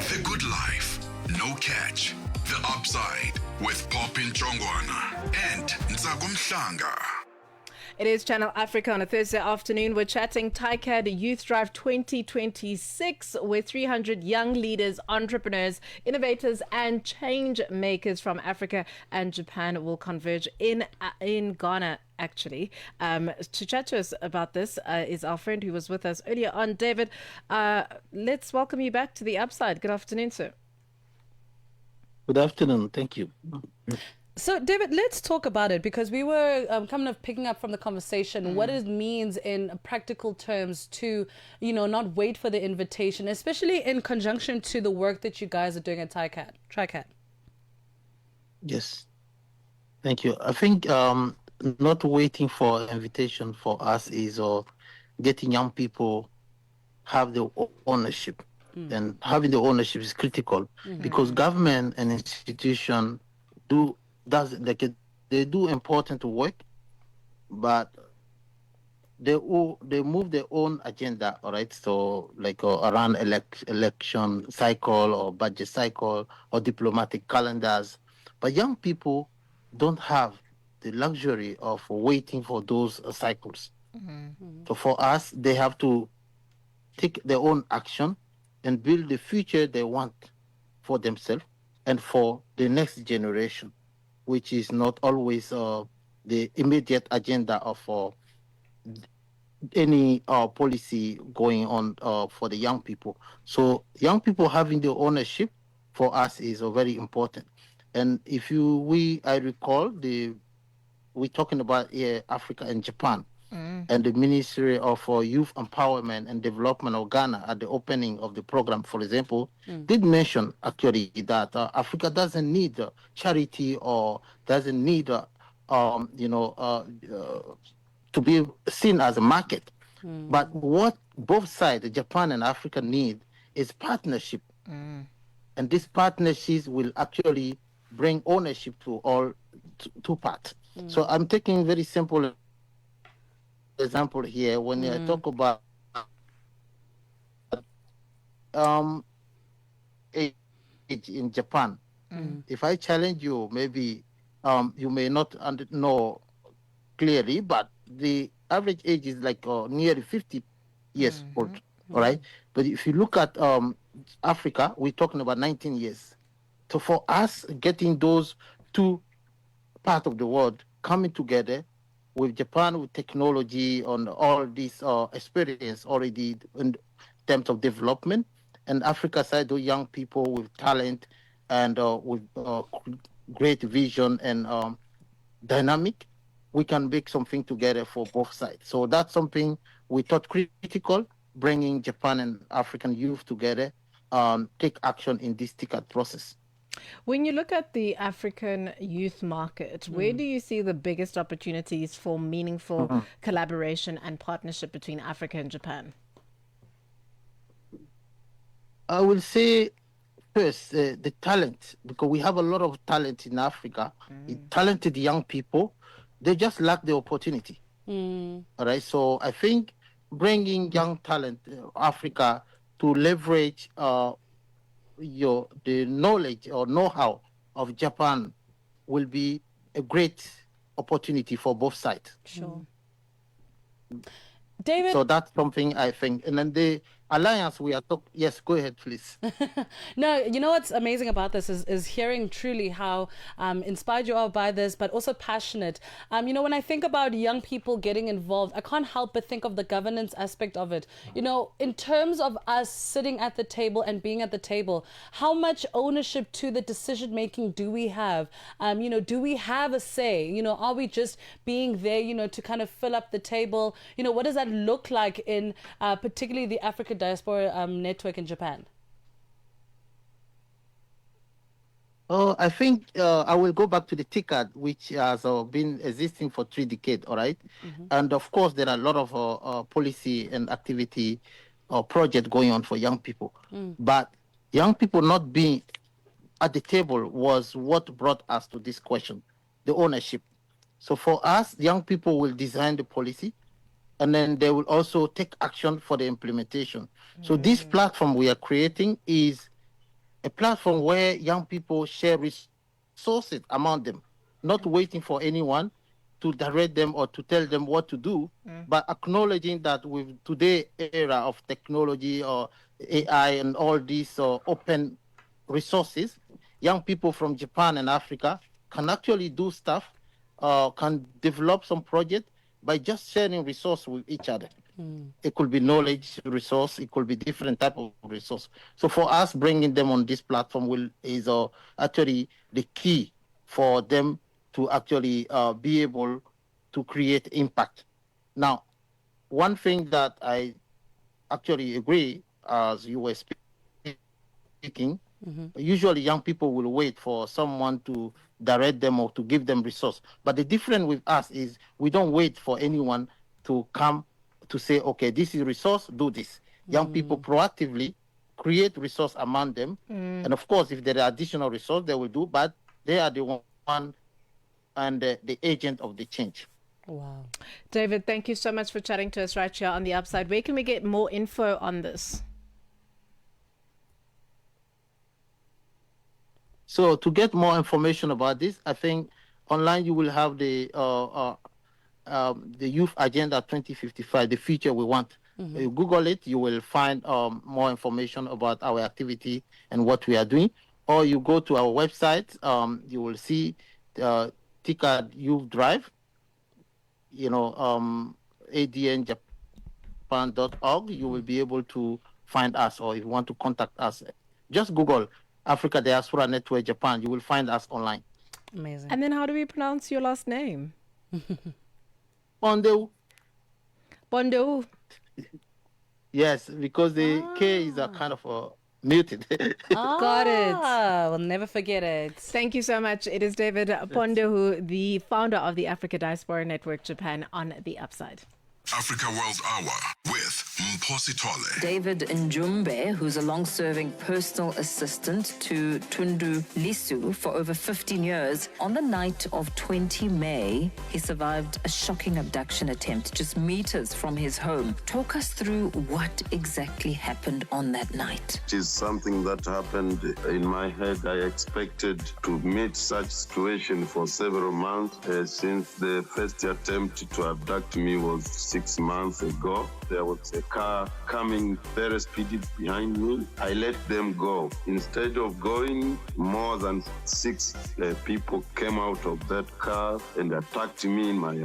The Good Life, No Catch, The Upside with Popin Chongwana and Ntsako. It is Channel Africa on a Thursday afternoon. We're chatting TICAD Youth Drive 2026, where 300 young leaders, entrepreneurs, innovators, and change makers from Africa and Japan will converge in Ghana. Actually, to chat to us about this is our friend who was with us earlier on, David. Let's welcome you back to the Upside. Good afternoon, sir. Good afternoon. Thank you. So, David, let's talk about it, because we were kind of picking up from the conversation what it means in practical terms to, not wait for the invitation, especially in conjunction to the work that you guys are doing at TICAD. Yes. Thank you. I think not waiting for invitation for us is getting young people have the ownership. And having the ownership is critical because government and institution they do important work, but they move their own agenda, all right? So like around election cycle or budget cycle or diplomatic calendars. But young people don't have the luxury of waiting for those cycles. So for us, they have to take their own action and build the future they want for themselves and for the next generation, which is not always the immediate agenda of any policy going on for the young people. So young people having the ownership for us is very important. And I recall we're talking about Africa and Japan. And the Ministry of Youth Empowerment and Development of Ghana at the opening of the program, for example, did mention actually that Africa doesn't need charity or doesn't need, to be seen as a market. But what both sides, Japan and Africa, need is partnership. And these partnerships will actually bring ownership to all two parts. So I'm taking very simple example here when I talk about age in Japan. If I challenge you, maybe you may not know clearly, but the average age is like nearly 50 years old. All right, but if you look at Africa, we're talking about 19 years. So for us, getting those two parts of the world coming together with Japan, with technology on all this experience already in terms of development, and Africa side, the young people with talent and with great vision and dynamic, we can make something together for both sides. So that's something we thought critical, bringing Japan and African youth together, take action in this TICAD process. When you look at the African youth market, where do you see the biggest opportunities for meaningful collaboration and partnership between Africa and Japan? I will say first, the talent, because we have a lot of talent in Africa, talented young people, they just lack the opportunity. All right, so I think bringing young talent Africa to leverage the knowledge or know-how of Japan will be a great opportunity for both sides. Sure. David? So that's something I think. And then the alliance we are talking, yes, go ahead, please. No, you know what's amazing about this is hearing truly how inspired you are by this, but also passionate. When I think about young people getting involved, I can't help but think of the governance aspect of it. In terms of us sitting at the table and being at the table, how much ownership to the decision making do we have? Do we have a say? Are we just being there, to kind of fill up the table? What does that look like in particularly the Africa Diaspora Network in Japan? I think I will go back to the TICAD, which has been existing for 3 decades, all right? And of course, there are a lot of policy and activity or project going on for young people. But young people not being at the table was what brought us to this question, the ownership. So for us, young people will design the policy, and then they will also take action for the implementation. So this platform we are creating is a platform where young people share resources among them, not waiting for anyone to direct them or to tell them what to do, but acknowledging that with today's era of technology or AI and all these open resources, young people from Japan and Africa can actually do stuff, can develop some project by just sharing resource with each other. It could be knowledge resource, it could be different type of resource. So for us, bringing them on this platform is actually the key for them to actually be able to create impact. Now, one thing that I actually agree, as you were speaking, usually young people will wait for someone to direct them or to give them resource. But the difference with us is we don't wait for anyone to come to say, okay, this is resource, do this. Young people proactively create resource among them. And of course, if there are additional resource, they will do, but they are the one and the agent of the change. Wow. David, thank you so much for chatting to us right here on The Upside. Where can we get more info on this? So to get more information about this, I think online you will have the Youth Agenda 2055, the future we want. You Google it, you will find more information about our activity and what we are doing. Or you go to our website, you will see TICAD Youth Drive, ADNJ.org. You will be able to find us, or if you want to contact us, just Google Africa Diaspora Network Japan. You will find us online. Amazing. And then how do we pronounce your last name? Kpondehou. Kpondehou. Yes, because the K is a kind of muted. Got it. We'll never forget it. Thank you so much. It is David Kpondehou, the founder of the Africa Diaspora Network Japan, on The Upside. Africa World Hour with Mphosi Tole. David Njumbe, who's a long-serving personal assistant to Tundu Lisu for over 15 years, on the night of 20 May, he survived a shocking abduction attempt just meters from his home. Talk us through what exactly happened on that night. It is something that happened in my head. I expected to meet such situation for several months since the first attempt to abduct me was 6 months ago. There was a car coming very speedy behind me. I let them go. Instead of going, more than 6 people came out of that car and attacked me in my